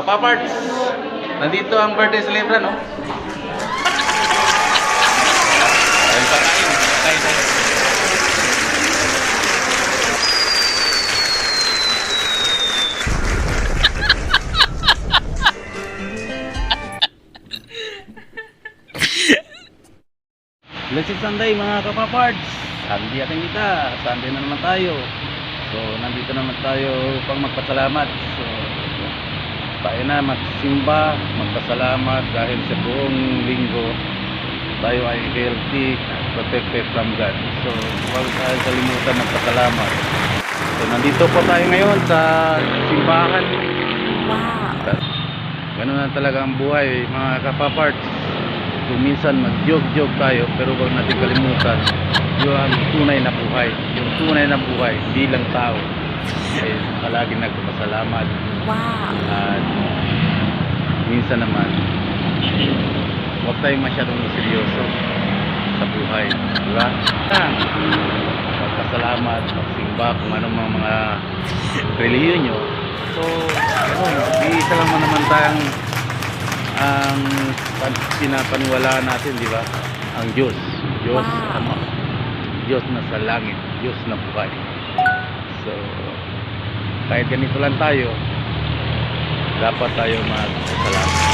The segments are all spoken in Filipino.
Kapaparts, nandito ang birthday celebrant, no? Ayun, pakain. Pakain tayo. Blessed Sunday mga kapaparts. Sunday ating kita. Sunday na naman tayo. So nandito naman tayo upang magpasalamat. So tayo na magsimba, magpasalamat dahil sa buong linggo tayo ay healthy, protected from God. So huwag tayo kalimutan magpasalamat. So nandito po tayo ngayon sa simbahan. Wow. Ganun na talaga ang buhay mga kapaparts. Kung minsan mag-jog-jog tayo, pero huwag natin kalimutan yung tunay na buhay. Yung tunay na buhay bilang tao ay palagi nagpapasalamat. Wow. At minsan naman huwag tayong masyadong seryoso sa buhay, di ba? Magpasalamat, magsimba kung anong mga relihiyon nyo. So isa lang naman tayong ang pinapaniwalaan natin, di ba? Ang Diyos. Diyos, wow. Ama. Diyos na sa langit. Diyos na buhay. So, kahit ganito lang tayo, dapat tayo magpasalamat.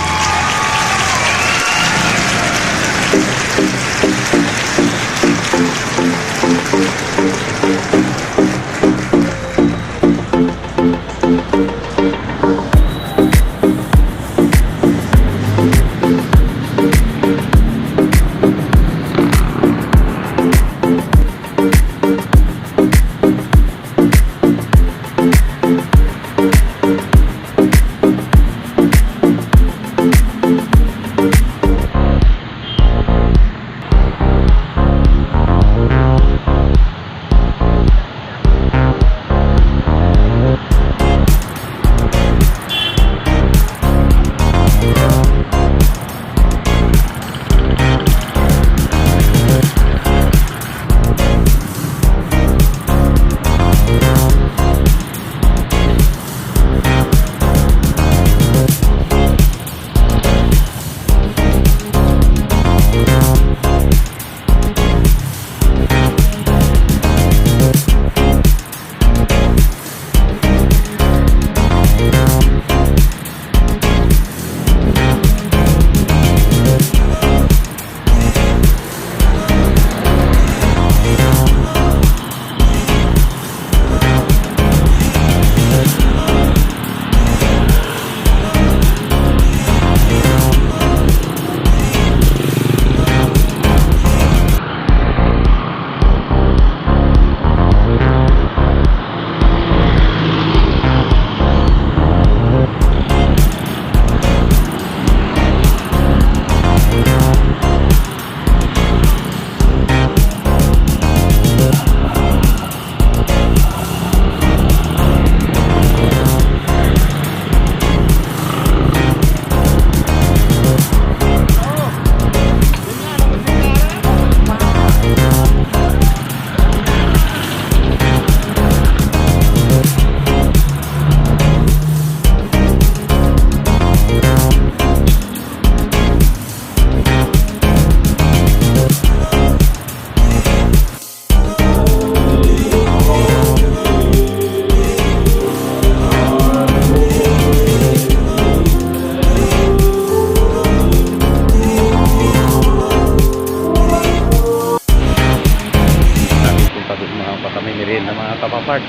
Kapapart,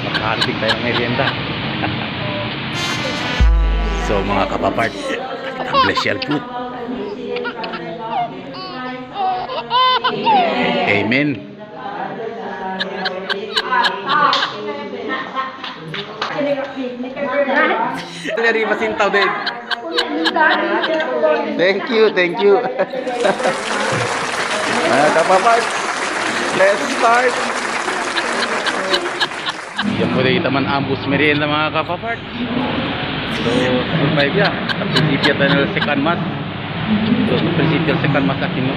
makahanting tayo ng merienda. So mga kapapart, God bless your food. Amen. Dari masintaw din. Thank you, thank you. Mga kapapart, let's start. Yan po dito man ambus merienda mga kapapart. So, survive ya. Sa prinsipyo tayo na second mass. So, sa prinsipyo second mass akin no.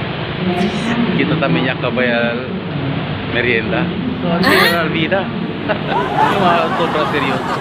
Kita tayo niya kabayal merienda. So, ang general vida. Yung mga sobrang seryoso.